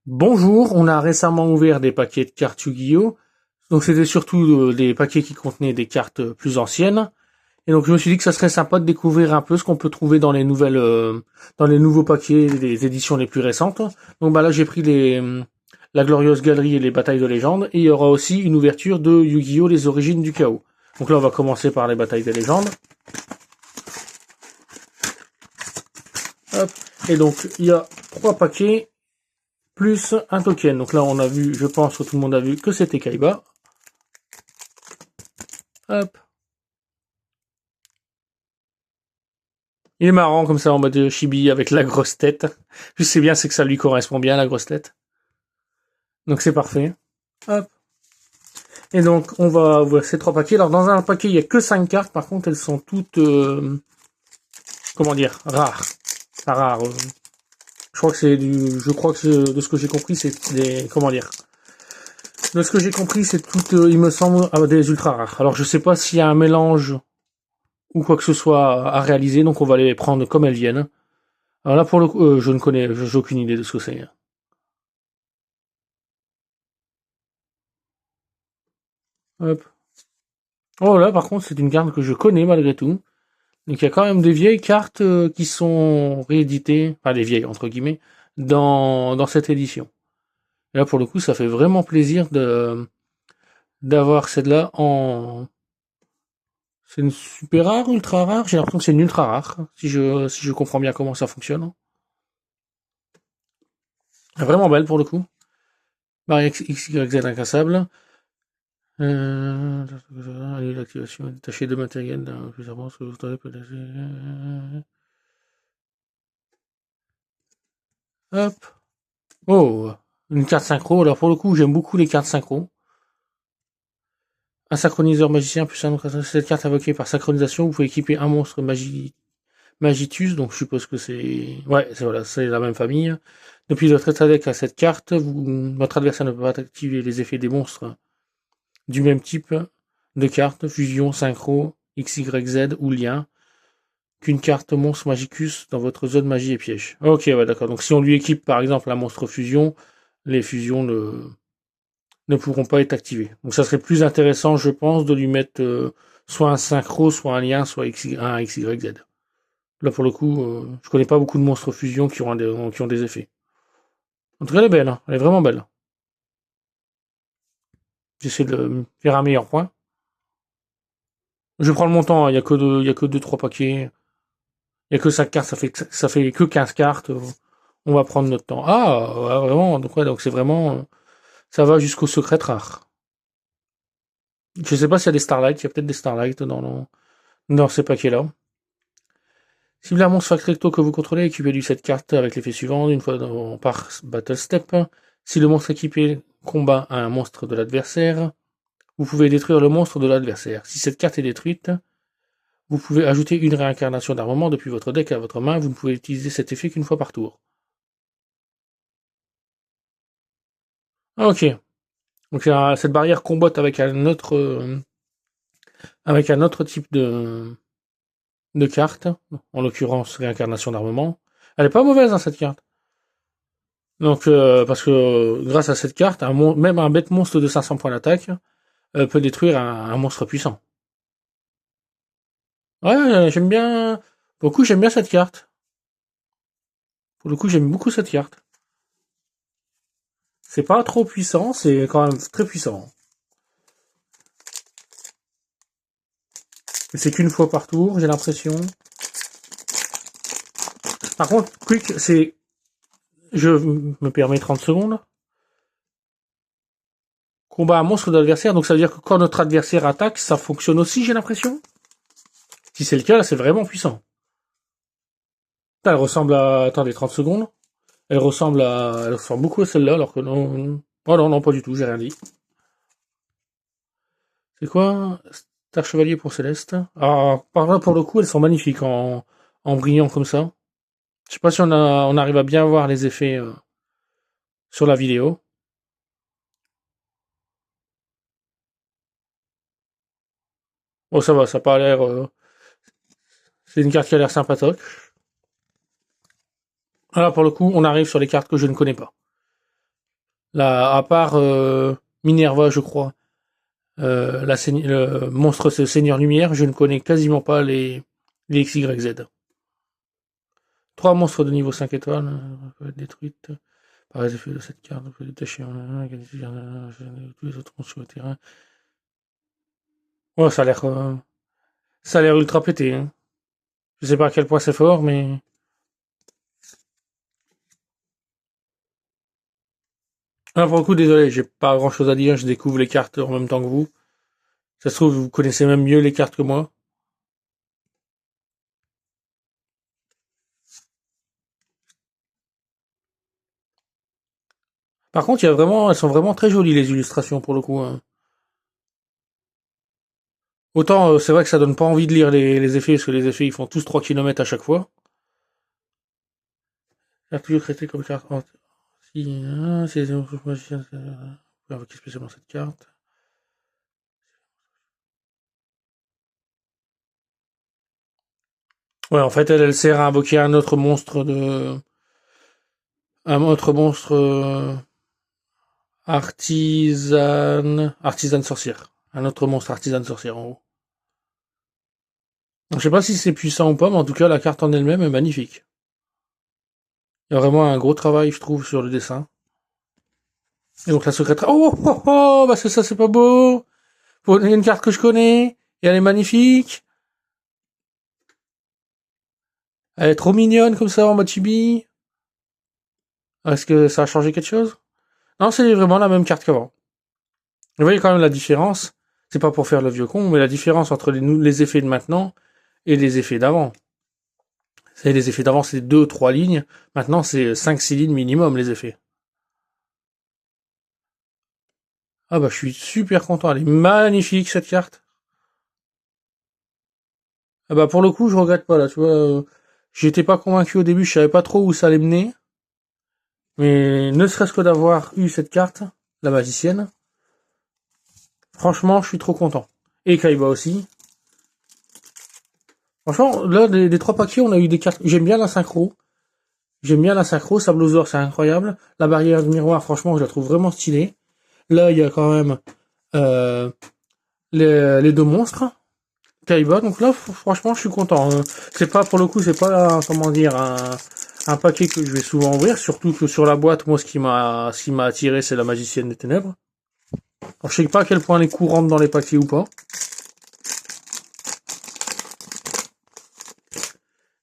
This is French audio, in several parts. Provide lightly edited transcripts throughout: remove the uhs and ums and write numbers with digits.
Bonjour, on a récemment ouvert des paquets de cartes Yu-Gi-Oh! Donc c'était surtout des paquets qui contenaient des cartes plus anciennes. Et donc je me suis dit que ça serait sympa de découvrir un peu ce qu'on peut trouver dans les dans les nouveaux paquets des éditions les plus récentes. Donc bah là j'ai pris la Glorieuse Galerie et les Batailles de légende. Et il y aura aussi une ouverture de Yu-Gi-Oh! Les origines du chaos. Donc là on va commencer par les Batailles des légendes. Hop. Et donc il y a 3 paquets plus un token. Donc là, on a vu, je pense que tout le monde a vu que c'était Kaiba. Hop. Il est marrant comme ça en mode chibi avec la grosse tête. Je sais bien, c'est que ça lui correspond bien, la grosse tête. Donc c'est parfait. Hop. Et donc, on va ouvrir ces 3 paquets. Alors, dans un paquet, il n'y a que 5 cartes. Par contre, elles sont toutes, comment dire, rares. Pas rares. Je crois que de ce que j'ai compris, c'est des, comment dire. De ce que j'ai compris, c'est tout, il me semble, des ultra rares. Alors, je sais pas s'il y a un mélange ou quoi que ce soit à réaliser, donc on va les prendre comme elles viennent. Alors là, pour le coup, je ne connais, j'ai aucune idée de ce que c'est. Hop. Oh là, par contre, c'est une carte que je connais malgré tout. Donc il y a quand même des vieilles cartes qui sont rééditées, enfin des vieilles entre guillemets, dans cette édition. Et là, pour le coup, ça fait vraiment plaisir d'avoir celle-là en... C'est une super rare, ultra rare. J'ai l'impression que c'est une ultra rare, si je comprends bien comment ça fonctionne. Vraiment belle pour le coup. Marie XYZ incassable. L'activation est détachée de matériel dans plusieurs monstres que vous aurez Hop. Oh, une carte synchro. Alors pour le coup, j'aime beaucoup les cartes synchro. Un synchroniseur magicien plus un autre. Cette carte invoquée par synchronisation, vous pouvez équiper un monstre Magitus, donc je suppose que c'est... Ouais, c'est la même famille. Depuis votre état deck à cette carte, votre adversaire ne peut pas activer les effets des monstres du même type de carte, fusion, synchro, XYZ ou lien, qu'une carte monstre magicus dans votre zone magie et piège. Ok, ouais, d'accord. Donc si on lui équipe par exemple un monstre fusion, les fusions ne pourront pas être activées. Donc ça serait plus intéressant, je pense, de lui mettre soit un synchro, soit un lien, soit un XYZ. Là pour le coup, je connais pas beaucoup de monstres fusion qui ont des effets. En tout cas, elle est belle, hein. Elle est vraiment belle. J'essaie de faire un meilleur point. Je prends le montant, il y a que 2-3 paquets. Il y a que 5 cartes, ça fait que 15 cartes. On va prendre notre temps. Ah, ouais, vraiment, donc ouais, donc c'est vraiment, ça va jusqu'au secret rare. Je sais pas s'il y a des Starlight, il y a peut-être des Starlight dans ces paquets-là. Si un monstre facrecto que vous contrôlez, équipez-lui cette carte avec l'effet suivant, une fois par Battle Step. Si le monstre équipé combat un monstre de l'adversaire, vous pouvez détruire le monstre de l'adversaire. Si cette carte est détruite, vous pouvez ajouter une réincarnation d'armement depuis votre deck à votre main. Vous ne pouvez utiliser cet effet qu'une fois par tour. Ah, ok. Donc cette barrière combatte avec un autre type de carte, en l'occurrence réincarnation d'armement. Elle est pas mauvaise hein, cette carte. Donc parce que grâce à cette carte, même un bête monstre de 500 points d'attaque peut détruire un monstre puissant. Ouais, j'aime bien. Beaucoup, j'aime bien cette carte. Pour le coup, j'aime beaucoup cette carte. C'est pas trop puissant, c'est quand même très puissant. Et c'est qu'une fois par tour, j'ai l'impression. Par contre, Quick, c'est... Je me permets 30 secondes. Combat un monstre d'adversaire, donc ça veut dire que quand notre adversaire attaque, ça fonctionne aussi, j'ai l'impression. Si c'est le cas, là, c'est vraiment puissant. Elle ressemble à... Attendez, 30 secondes. Elle ressemble beaucoup à celle-là, alors que non... Oh non, non, pas du tout, j'ai rien dit. C'est quoi? Star Chevalier pour Céleste. Ah, par là, pour le coup, elles sont magnifiques en brillant comme ça. Je sais pas si on arrive à bien voir les effets sur la vidéo. Oh, ça va, ça a pas l'air... C'est une carte qui a l'air sympatoque. Voilà, pour le coup, on arrive sur les cartes que je ne connais pas. Là, à part Minerva, je crois, le monstre Seigneur Lumière, je ne connais quasiment pas les XYZ. 3 monstres de niveau 5 étoiles peuvent être détruites par les effets de cette carte. On peut détacher tous les autres monstres sur le terrain. Ouais, ça a l'air ultra pété. Hein. Je sais pas à quel point c'est fort, mais ah, pour le coup, désolé, j'ai pas grand chose à dire. Je découvre les cartes en même temps que vous. Ça se trouve, vous connaissez même mieux les cartes que moi. Par contre, elles sont vraiment très jolies les illustrations pour le coup. Hein. Autant, c'est vrai que ça donne pas envie de lire les effets, parce que les effets ils font tous 3 kilomètres à chaque fois. Ça a toujours traité comme carte. Si, hein, c'est magicien, invoquer spécialement cette carte. Ouais, en fait, elle sert à invoquer un autre monstre artisane sorcière. Un autre monstre artisane sorcière en haut. Je sais pas si c'est puissant ou pas, mais en tout cas, la carte en elle-même est magnifique. Il y a vraiment un gros travail, je trouve, sur le dessin. Et donc la secrétaire, bah c'est ça, c'est pas beau. Il y a une carte que je connais, et elle est magnifique. Elle est trop mignonne comme ça en mode chibi. Est-ce que ça a changé quelque chose? Non, c'est vraiment la même carte qu'avant. Vous voyez quand même la différence. C'est pas pour faire le vieux con, mais la différence entre les effets de maintenant et les effets d'avant. Les effets d'avant, c'est 2, 3 lignes. Maintenant, c'est 5, 6 lignes minimum, les effets. Ah bah, je suis super content. Elle est magnifique, cette carte. Ah bah, pour le coup, je regrette pas, là, tu vois. J'étais pas convaincu au début, je savais pas trop où ça allait mener. Mais ne serait-ce que d'avoir eu cette carte, la magicienne, franchement, je suis trop content. Et Kaiba aussi. Franchement, là, des 3 paquets, on a eu des cartes. J'aime bien la synchro. Sablosaur, c'est incroyable. La barrière de miroir, franchement, je la trouve vraiment stylée. Là, il y a quand même euh, les 2 monstres. Kaiba, donc là, franchement, je suis content. C'est pas, pour le coup, c'est pas, comment dire, un paquet que je vais souvent ouvrir, surtout que sur la boîte, moi, ce qui m'a attiré, c'est la magicienne des ténèbres. Alors, je sais pas à quel point les coups rentrent dans les paquets ou pas.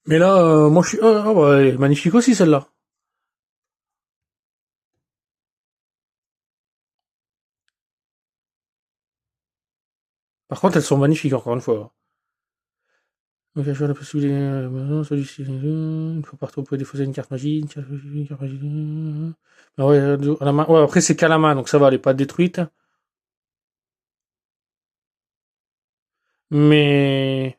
Mais là, moi, je suis, bah, elle est magnifique aussi, celle-là. Par contre, elles sont magnifiques, encore une fois. Donc, je vois la possibilité, celui-ci, une fois par tour, vous pouvez défausser une carte magique, une carte magique. Ah ouais, à la main. Ouais, après, c'est qu'à la main, donc ça va, elle est pas détruite. Mais,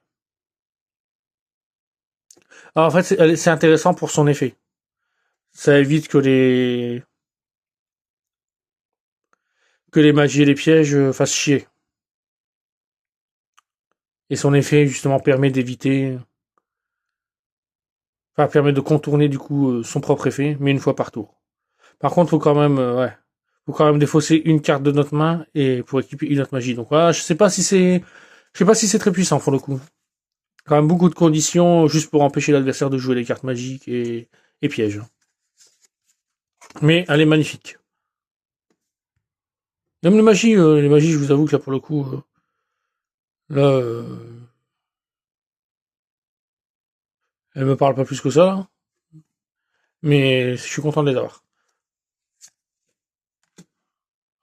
alors, en fait, c'est intéressant pour son effet. Ça évite que les magies et les pièges fassent chier. Et son effet, justement, permet d'éviter, enfin, permet de contourner, du coup, son propre effet, mais une fois par tour. Par contre, faut quand même, ouais, faut quand même défausser une carte de notre main et pour équiper une autre magie. Donc, voilà, je sais pas si c'est très puissant pour le coup. Quand même beaucoup de conditions juste pour empêcher l'adversaire de jouer les cartes magiques et pièges. Mais elle est magnifique. Même les magies, je vous avoue que là pour le coup, là, elle me parle pas plus que ça, là. Mais je suis content de les avoir.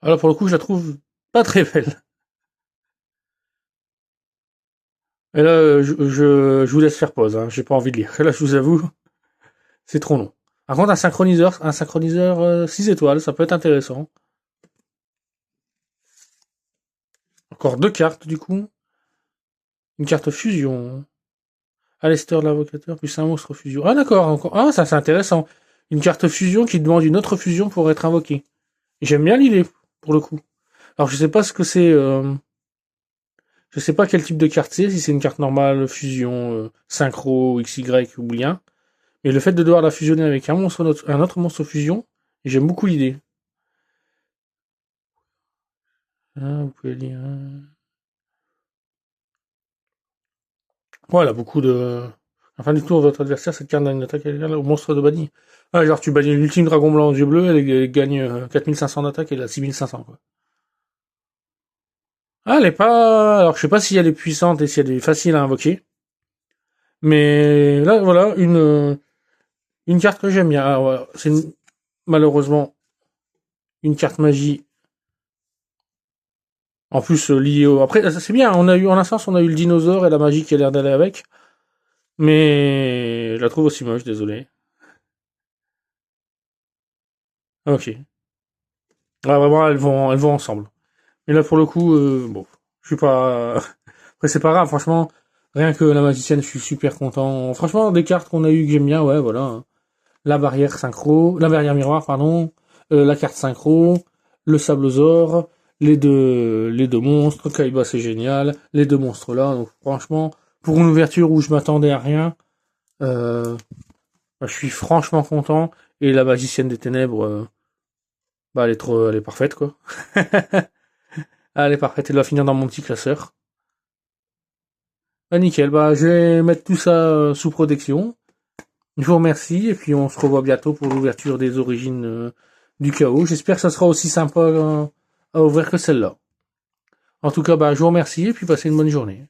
Ah, là pour le coup, je la trouve pas très belle. Et là, je vous laisse faire pause. Hein. J'ai pas envie de lire. Là, je vous avoue, c'est trop long. Par contre, un synchroniseur 6 étoiles, ça peut être intéressant. Encore 2 cartes du coup. Une carte fusion. Alistair l'invocateur, plus un monstre fusion. Ah d'accord, encore. Ah ça c'est intéressant. Une carte fusion qui demande une autre fusion pour être invoquée. J'aime bien l'idée, pour le coup. Alors je sais pas ce que c'est. Je sais pas quel type de carte c'est, si c'est une carte normale, fusion, synchro, XY ou bien. Mais le fait de devoir la fusionner avec un autre monstre fusion, j'aime beaucoup l'idée. Vous pouvez lire. Voilà, beaucoup de... Enfin, du tour, votre adversaire, cette carte d'une attaque au monstre de banni. Ah, genre, tu bannis l'ultime dragon blanc aux yeux bleus, elle gagne 4500 d'attaque et elle a 6500, quoi. Ah, elle est pas... Alors, je sais pas si elle est puissante et si elle est facile à invoquer. Mais là, voilà, une carte que j'aime bien. Alors, voilà, c'est malheureusement une carte magie. En plus, liée au... Après, ça c'est bien, on a eu, en un sens, on a eu le dinosaure et la magie qui a l'air d'aller avec. Mais je la trouve aussi moche, désolé. Ok. Ah, vraiment, elles vont ensemble. Mais là, pour le coup, bon, je suis pas... Après, c'est pas grave, franchement. Rien que la magicienne, je suis super content. Franchement, des cartes qu'on a eues que j'aime bien, ouais, voilà. La barrière synchro, la barrière miroir, pardon. La carte synchro, le sablosaure, les deux monstres. Kaiba, c'est génial. Les deux monstres là. Donc, franchement, pour une ouverture où je m'attendais à rien, je suis franchement content. Et la magicienne des ténèbres, bah, elle est parfaite, quoi. Elle est parfaite, elle va finir dans mon petit classeur. Bah, nickel, bah, je vais mettre tout ça sous protection. Je vous remercie, et puis on se revoit bientôt pour l'ouverture des origines du chaos. J'espère que ça sera aussi sympa à ouvrir que celle-là. En tout cas, bah, je vous remercie, et puis passez une bonne journée.